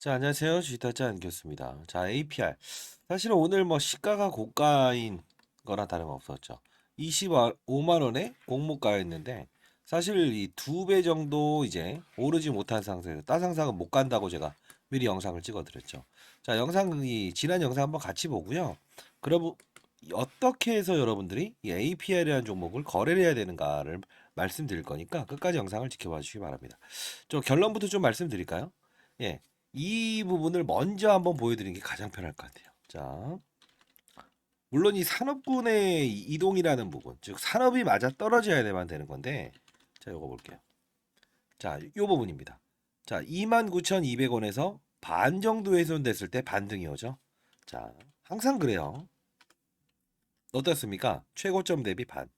자, 안녕하세요. 주식타짜 안겼습니다. 자, APR. 사실은 오늘 뭐 시가가 고가인 거나 다름없었죠. 25만 원에 공모가였는데 사실 이 2배 정도 이제 오르지 못한 상태에서 따상상은 못 간다고 제가 미리 영상을 찍어 드렸죠. 자, 지난 영상 한번 같이 보고요. 그럼 어떻게 해서 여러분들이 이 APR이라는 종목을 거래를 해야 되는가를 말씀드릴 거니까 끝까지 영상을 지켜봐 주시기 바랍니다. 좀 결론부터 좀 말씀드릴까요? 예. 이 부분을 먼저 한번 보여드리는 게 가장 편할 것 같아요. 자, 물론 이 산업군의 이동이라는 부분, 즉 산업이 맞아 떨어져야 되는 건데, 자, 요거 볼게요. 자, 요 부분입니다. 자, 29,200원에서 반 정도 훼손됐을 때 반등이 오죠. 자, 항상 그래요. 어떻습니까? 최고점 대비 반.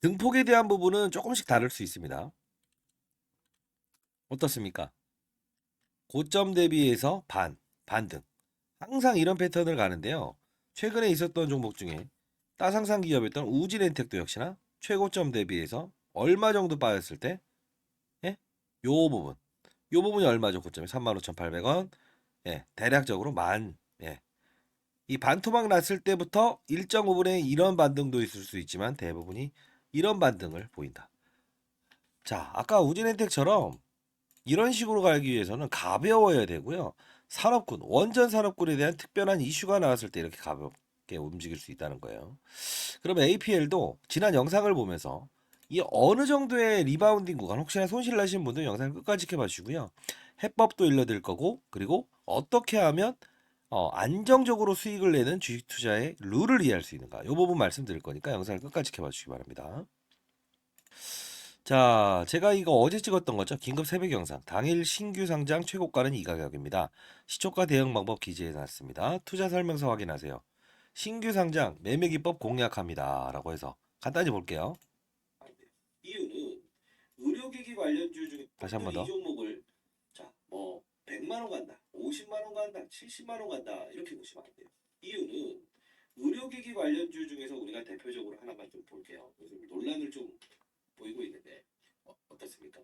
등폭에 대한 부분은 조금씩 다를 수 있습니다. 어떻습니까? 고점 대비해서 반등. 항상 이런 패턴을 가는데요. 최근에 있었던 종목 중에 따상상 기업이었던 우지렌텍도 역시나 최고점 대비해서 얼마 정도 빠졌을 때, 예? 요 부분. 요 부분이 얼마죠? 고점이 35,800원. 예, 대략적으로 예. 이 반토막 났을 때부터 일정 부분에 이런 반등도 있을 수 있지만 대부분이 이런 반등을 보인다. 자, 아까 우진엔텍처럼 이런 식으로 가기 위해서는 가벼워야 되고요. 산업군, 원전 산업군에 대한 특별한 이슈가 나왔을 때 이렇게 가볍게 움직일 수 있다는 거예요. 그러면 APL도 지난 영상을 보면서 이 어느 정도의 리바운딩 구간, 혹시나 손실 나신 분들 영상 끝까지 지켜봐 주시고요. 해법도 일러드릴 거고, 그리고 어떻게 하면 안정적으로 수익을 내는 주식 투자의 룰을 이해할 수 있는가, 이 부분 말씀드릴 거니까 영상을 끝까지 지켜봐 주시기 바랍니다. 자, 제가 이거 어제 찍었던 거죠. 긴급 새벽 영상. 당일 신규 상장 최고가는 이 가격입니다. 시초가 대응 방법 기재해 놨습니다. 투자 설명서 확인하세요. 신규 상장 매매 기법 공략합니다. 라고 해서 간단히 볼게요. 이유는 의료기기 관련주 중에 다시 한번 더. 이 종목을 뭐 100만 원 간다, 50만 원 간다, 70만 원 간다 이렇게 보시면 안 돼요. 이유는 의료기기 관련주 중에서 우리가 대표적으로 하나만 좀 볼게요. 요즘 논란을 좀 보이고 있는데 어떻습니까?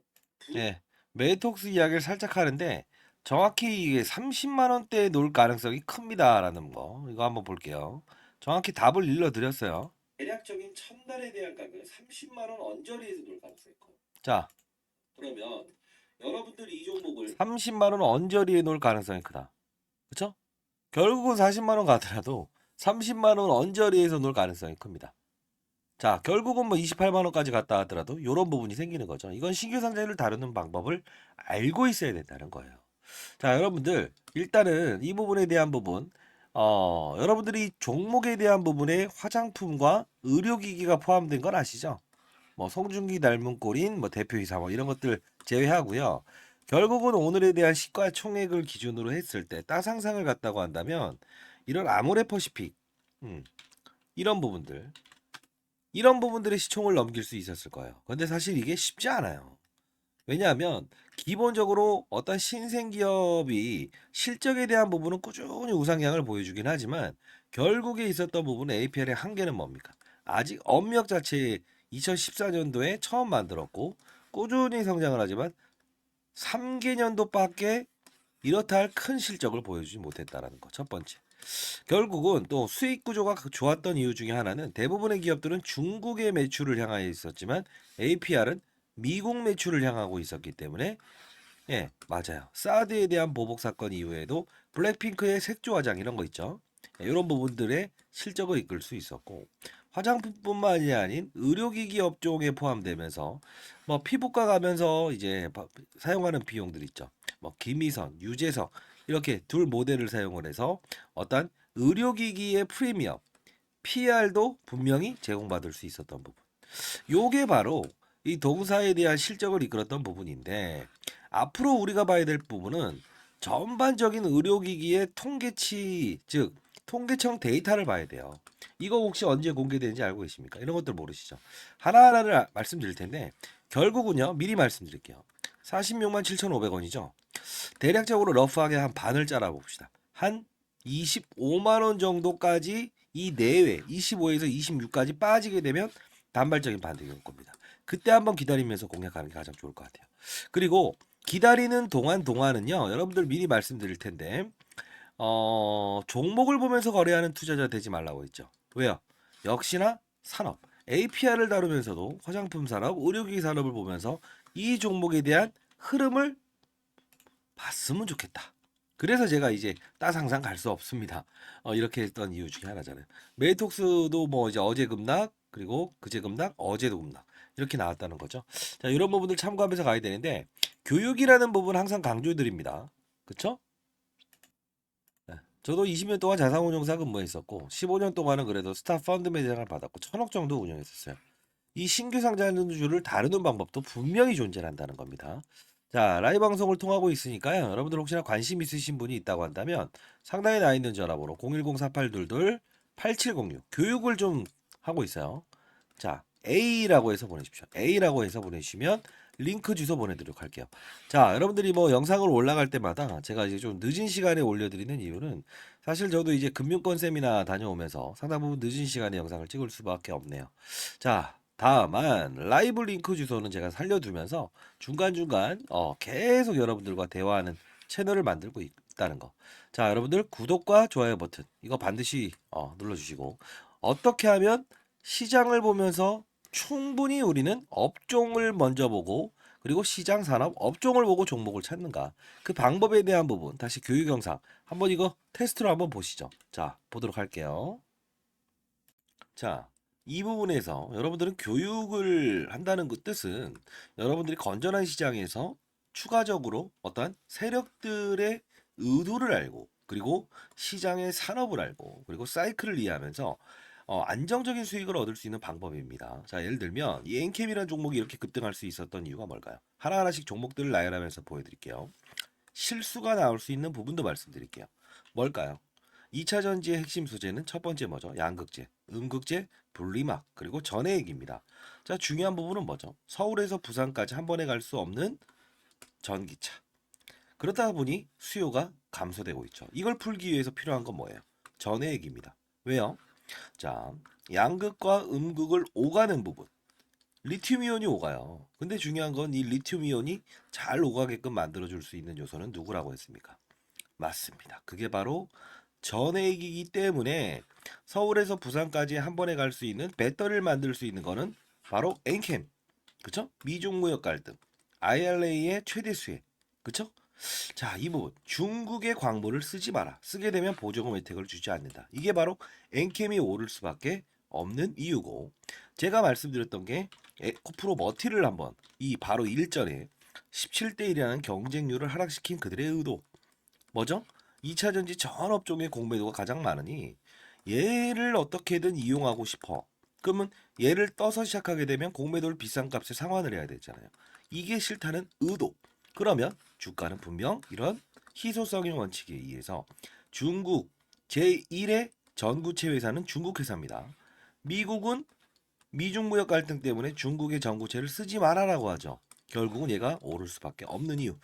네, 메이톡스 이야기를 살짝 하는데 정확히 이게 30만 원대에 놓을 가능성이 큽니다라는 거 이거 한번 볼게요. 정확히 답을 일러드렸어요. 대략적인 첫날에 대한 가격은 30만 원 언저리에서 놓을 가능성이 커요. 자, 그러면 여러분들이 이 종목을 30만 원 언저리에 놓을 가능성이 크다. 그렇죠? 결국은 40만 원 가더라도 30만 원 언저리에서 놓을 가능성이 큽니다. 자, 결국은 뭐 28만 원까지 갔다 하더라도 이런 부분이 생기는 거죠. 이건 신규 상자를 다루는 방법을 알고 있어야 된다는 거예요. 자, 여러분들 일단은 이 부분에 대한 부분 여러분들이 종목에 대한 부분에 화장품과 의료기기가 포함된 건 아시죠? 뭐 송중기 닮은 꼴인 뭐 대표이사 뭐 이런 것들 제외하고요. 결국은 오늘에 대한 시가총액을 기준으로 했을 때 따상상을 갖다고 한다면 이런 아모레퍼시픽 이런 부분들 이런 부분들의 시총을 넘길 수 있었을 거예요. 근데 사실 이게 쉽지 않아요. 왜냐하면 기본적으로 어떤 신생 기업이 실적에 대한 부분은 꾸준히 우상향을 보여주긴 하지만 결국에 있었던 부분은 APL의 한계는 뭡니까? 아직 업력 자체 2014년도에 처음 만들었고 꾸준히 성장을 하지만 3개년도밖에 이렇다 할 큰 실적을 보여주지 못했다라는 거. 첫 번째. 결국은 또 수익 구조가 좋았던 이유 중에 하나는 대부분의 기업들은 중국의 매출을 향하여 있었지만 APR은 미국 매출을 향하고 있었기 때문에 예, 맞아요. 사드에 대한 보복 사건 이후에도 블랙핑크의 색조 화장 이런 거 있죠. 예, 이런 부분들의 실적을 이끌 수 있었고 화장품뿐만이 아닌 의료기기 업종에 포함되면서 뭐 피부과 가면서 이제 사용하는 비용들 있죠. 뭐 기미선, 유재석 이렇게 둘 모델을 사용을 해서 어떤 의료기기의 프리미엄 PR도 분명히 제공받을 수 있었던 부분. 요게 바로 이 동사에 대한 실적을 이끌었던 부분인데 앞으로 우리가 봐야 될 부분은 전반적인 의료기기의 통계치 즉 통계청 데이터를 봐야 돼요. 이거 혹시 언제 공개되는지 알고 계십니까? 이런 것들 모르시죠? 하나하나를 말씀드릴 텐데 결국은요 미리 말씀드릴게요. 46만 7,500원이죠. 대략적으로 러프하게 한 반을 잘라 봅시다. 한 25만 원 정도까지 이 내외 25에서 26까지 빠지게 되면 단발적인 반등이 올 겁니다. 그때 한번 기다리면서 공략하는 게 가장 좋을 것 같아요. 그리고 기다리는 동안은요. 여러분들 미리 말씀드릴 텐데 종목을 보면서 거래하는 투자자 되지 말라고 했죠. 왜요? 역시나 산업, APR을 다루면서도 화장품 산업, 의료기기 산업을 보면서 이 종목에 대한 흐름을 봤으면 좋겠다. 그래서 제가 이제 따상상 갈 수 없습니다. 이렇게 했던 이유 중에 하나잖아요. 메이톡스도 뭐 이제 어제 급락, 그리고 그제 급락, 어제도 급락 이렇게 나왔다는 거죠. 자, 이런 부분들 참고하면서 가야 되는데 교육이라는 부분 항상 강조드립니다. 그쵸? 네. 저도 20년 동안 자산운용사 근무했었고 15년 동안은 그래도 스타 펀드 매장을 받았고 1,000억 정도 운영했었어요. 이 신규 상장주를 다루는 방법도 분명히 존재한다는 겁니다. 자, 라이브 방송을 통하고 있으니까요. 여러분들 혹시나 관심 있으신 분이 있다고 한다면 상단에 나 있는 전화번호 010-4822-8706 교육을 좀 하고 있어요. 자, A라고 해서 보내십시오. A라고 해서 보내주시면 링크 주소 보내드리도록 할게요. 자, 여러분들이 뭐 영상을 올라갈 때마다 제가 이제 좀 늦은 시간에 올려드리는 이유는 사실 저도 이제 금융권 세미나 다녀오면서 상당 부분 늦은 시간에 영상을 찍을 수밖에 없네요. 자, 다만 라이브 링크 주소는 제가 살려두면서 중간중간 계속 여러분들과 대화하는 채널을 만들고 있다는 거. 자, 여러분들 구독과 좋아요 버튼 이거 반드시 눌러주시고 어떻게 하면 시장을 보면서 충분히 우리는 업종을 먼저 보고 그리고 시장 산업 업종을 보고 종목을 찾는가 그 방법에 대한 부분 다시 교육 영상 한번 이거 테스트로 한번 보시죠. 자, 보도록 할게요. 자, 이 부분에서 여러분들은 교육을 한다는 그 뜻은 여러분들이 건전한 시장에서 추가적으로 어떠한 세력들의 의도를 알고 그리고 시장의 산업을 알고 그리고 사이클을 이해하면서 안정적인 수익을 얻을 수 있는 방법입니다. 자, 예를 들면 이 엔캠이라는 종목이 이렇게 급등할 수 있었던 이유가 뭘까요? 하나하나씩 종목들을 나열하면서 보여드릴게요. 실수가 나올 수 있는 부분도 말씀드릴게요. 뭘까요? 2차 전지의 핵심 소재는 첫 번째 뭐죠? 양극재, 음극재, 분리막, 그리고 전해액입니다. 자, 중요한 부분은 뭐죠? 서울에서 부산까지 한 번에 갈 수 없는 전기차. 그렇다 보니 수요가 감소되고 있죠. 이걸 풀기 위해서 필요한 건 뭐예요? 전해액입니다. 왜요? 자, 양극과 음극을 오가는 부분. 리튬 이온이 오가요. 근데 중요한 건 이 리튬 이온이 잘 오가게끔 만들어줄 수 있는 요소는 누구라고 했습니까? 맞습니다. 그게 바로 전해액이기 때문에 서울에서 부산까지 한 번에 갈 수 있는 배터리를 만들 수 있는 거는 바로 엔캠. 그쵸? 미중 무역 갈등. IRA의 최대 수혜. 그쵸? 자, 이 부분. 중국의 광물을 쓰지 마라. 쓰게 되면 보조금 혜택을 주지 않는다. 이게 바로 엔캠이 오를 수밖에 없는 이유고. 제가 말씀드렸던 게 코프로 머티를 한번 이 바로 일전에 17대 1이라는 경쟁률을 하락시킨 그들의 의도. 뭐죠? 2차 전지 전 업종의 공매도가 가장 많으니 얘를 어떻게든 이용하고 싶어. 그러면 얘를 떠서 시작하게 되면 공매도를 비싼 값에 상환을 해야 되잖아요. 이게 싫다는 의도. 그러면 주가는 분명 이런 희소성의 원칙에 의해서 중국 제1의 전구체 회사는 중국 회사입니다. 미국은 미중 무역 갈등 때문에 중국의 전구체를 쓰지 말아라고 하죠. 결국은 얘가 오를 수밖에 없는 이유.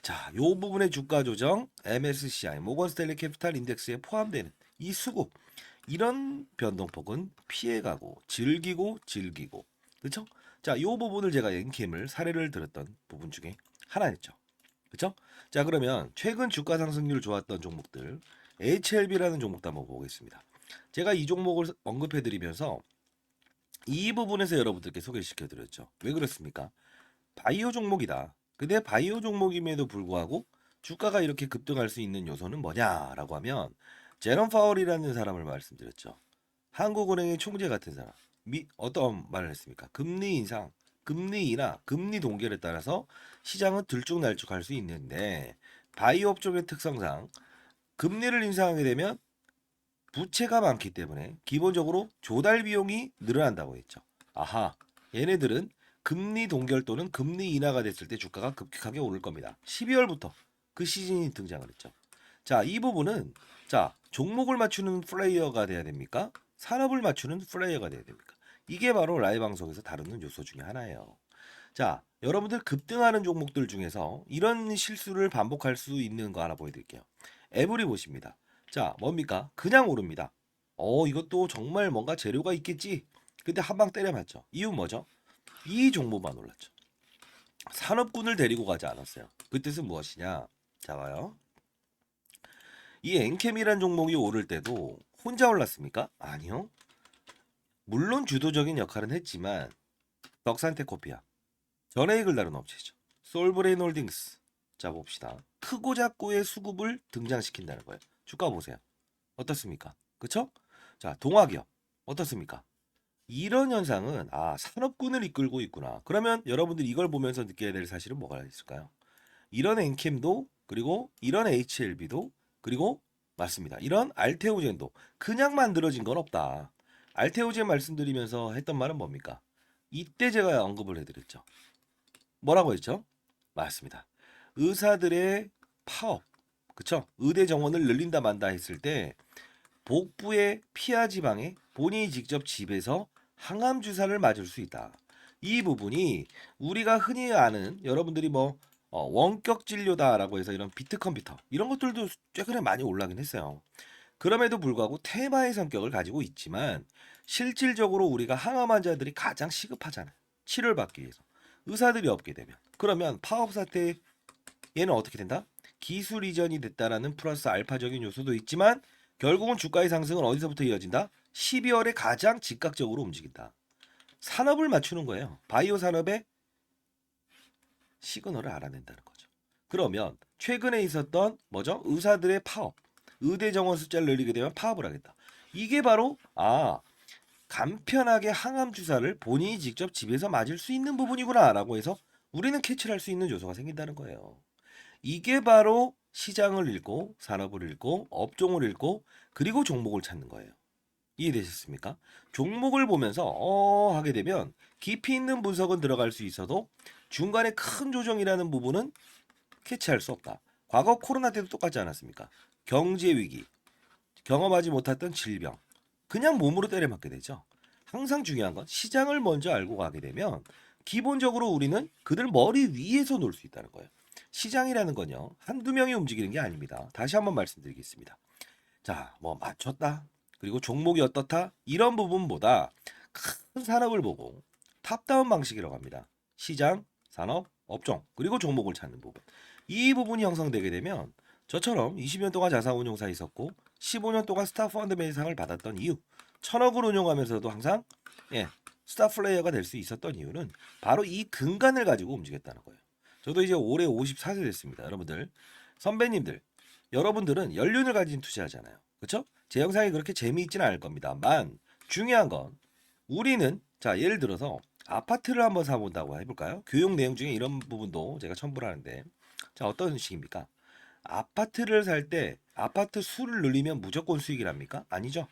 자, 요 부분의 주가 조정 MSCI 모건 스탠리 캐피탈 인덱스에 포함되는 이 수급 이런 변동폭은 피해가고 즐기고 그렇죠? 자, 요 부분을 제가 엔캠을 사례를 들었던 부분 중에 하나였죠. 그렇죠? 자, 그러면 최근 주가 상승률 좋았던 종목들 HLB라는 종목도 한번 보겠습니다. 제가 이 종목을 언급해 드리면서 이 부분에서 여러분들께 소개시켜 드렸죠. 왜 그렇습니까? 바이오 종목이다. 근데 바이오 종목임에도 불구하고 주가가 이렇게 급등할 수 있는 요소는 뭐냐라고 하면 제롬 파월이라는 사람을 말씀드렸죠. 한국은행의 총재 같은 사람. 어떤 말을 했습니까? 금리 인상, 금리 인하, 금리 동결에 따라서 시장은 들쭉날쭉할 수 있는데 바이오 업종의 특성상 금리를 인상하게 되면 부채가 많기 때문에 기본적으로 조달 비용이 늘어난다고 했죠. 아하, 얘네들은 금리 동결 또는 금리 인하가 됐을 때 주가가 급격하게 오를 겁니다. 12월부터 그 시즌이 등장을 했죠. 자, 이 부분은 자, 종목을 맞추는 플레이어가 돼야 됩니까? 산업을 맞추는 플레이어가 돼야 됩니까? 이게 바로 라이브 방송에서 다루는 요소 중에 하나예요. 자, 여러분들 급등하는 종목들 중에서 이런 실수를 반복할 수 있는 거 하나 보여드릴게요. 에브리 보십니다. 자, 뭡니까? 그냥 오릅니다. 이것도 정말 뭔가 재료가 있겠지. 근데 한 방 때려맞죠. 이유 뭐죠? 이 종목만 올랐죠. 산업군을 데리고 가지 않았어요. 그 뜻은 무엇이냐? 자 봐요. 이 엔캠이란 종목이 오를 때도 혼자 올랐습니까? 아니요. 물론 주도적인 역할은 했지만 덕산테코피아, 전해익을 다룬 업체죠. 솔브레인 홀딩스. 자 봅시다. 크고 작고의 수급을 등장시킨다는 거예요. 주가 보세요. 어떻습니까? 그쵸? 자 동화기업 어떻습니까? 이런 현상은 산업군을 이끌고 있구나. 그러면 여러분들이 이걸 보면서 느껴야 될 사실은 뭐가 있을까요? 이런 엔캠도 그리고 이런 HLB도 그리고 맞습니다. 이런 알테오젠도 그냥 만들어진 건 없다. 알테오젠 말씀드리면서 했던 말은 뭡니까? 이때 제가 언급을 해드렸죠. 뭐라고 했죠? 맞습니다. 의사들의 파업, 그쵸? 의대 정원을 늘린다 만다 했을 때 복부의 피하 지방에 본인이 직접 집에서 항암 주사를 맞을 수 있다. 이 부분이 우리가 흔히 아는 여러분들이 뭐 원격 진료다라고 해서 이런 비트 컴퓨터 이런 것들도 최근에 많이 올라긴 했어요. 그럼에도 불구하고 테마의 성격을 가지고 있지만 실질적으로 우리가 항암 환자들이 가장 시급하잖아요. 치료를 받기 위해서. 의사들이 없게 되면. 그러면 파업 사태에 얘는 어떻게 된다? 기술 이전이 됐다라는 플러스 알파적인 요소도 있지만 결국은 주가의 상승은 어디서부터 이어진다? 12월에 가장 즉각적으로 움직인다. 산업을 맞추는 거예요. 바이오 산업의 시그널을 알아낸다는 거죠. 그러면 최근에 있었던 뭐죠? 의사들의 파업, 의대 정원 숫자를 늘리게 되면 파업을 하겠다. 이게 바로 간편하게 항암 주사를 본인이 직접 집에서 맞을 수 있는 부분이구나라고 해서 우리는 캐치를 할 수 있는 요소가 생긴다는 거예요. 이게 바로 시장을 읽고 산업을 읽고 업종을 읽고 그리고 종목을 찾는 거예요. 이해되셨습니까? 종목을 보면서 하게 되면 깊이 있는 분석은 들어갈 수 있어도 중간에 큰 조정이라는 부분은 캐치할 수 없다. 과거 코로나 때도 똑같지 않았습니까? 경제 위기, 경험하지 못했던 질병, 그냥 몸으로 때려맞게 되죠. 항상 중요한 건 시장을 먼저 알고 가게 되면 기본적으로 우리는 그들 머리 위에서 놀 수 있다는 거예요. 시장이라는 건요. 한두 명이 움직이는 게 아닙니다. 다시 한번 말씀드리겠습니다. 자, 뭐 맞췄다. 그리고 종목이 어떻다. 이런 부분보다 큰 산업을 보고 탑다운 방식이라고 합니다. 시장, 산업, 업종, 그리고 종목을 찾는 부분. 이 부분이 형성되게 되면 저처럼 20년 동안 자산운용사 있었고 15년 동안 스타 펀드 매상을 받았던 이유, 1000억을 운용하면서도 항상 스타 플레이어가 될 수 있었던 이유는 바로 이 근간을 가지고 움직였다는 거예요. 저도 이제 올해 54세 됐습니다. 여러분들, 선배님들, 여러분들은 연륜을 가진 투자하잖아요. 그렇죠? 제 영상이 그렇게 재미있지는 않을 겁니다만 중요한 건 우리는 자 예를 들어서 아파트를 한번 사본다고 해볼까요? 교육 내용 중에 이런 부분도 제가 첨부를 하는데 자 어떤 식입니까? 아파트를 살 때 아파트 수를 늘리면 무조건 수익이랍니까? 아니죠.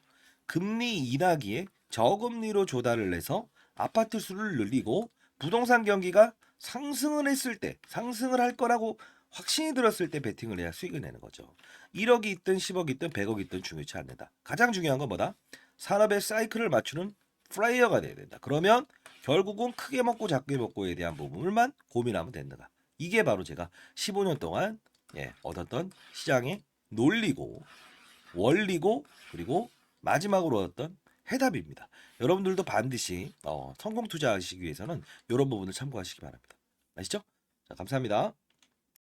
금리 인하기에 저금리로 조달을 해서 아파트 수를 늘리고 부동산 경기가 상승을 했을 때 상승을 할 거라고 확신이 들었을 때 베팅을 해야 수익을 내는 거죠. 1억이 있든 10억이 있든 100억이 있든 중요치 않는다. 가장 중요한 건 뭐다? 산업의 사이클을 맞추는 플레이어가 돼야 된다. 그러면 결국은 크게 먹고 작게 먹고에 대한 부분을만 고민하면 된다. 이게 바로 제가 15년 동안 얻었던 시장의 논리고 원리고 그리고 마지막으로 얻었던 해답입니다. 여러분들도 반드시 성공 투자하시기 위해서는 이런 부분을 참고하시기 바랍니다. 아시죠? 자, 감사합니다.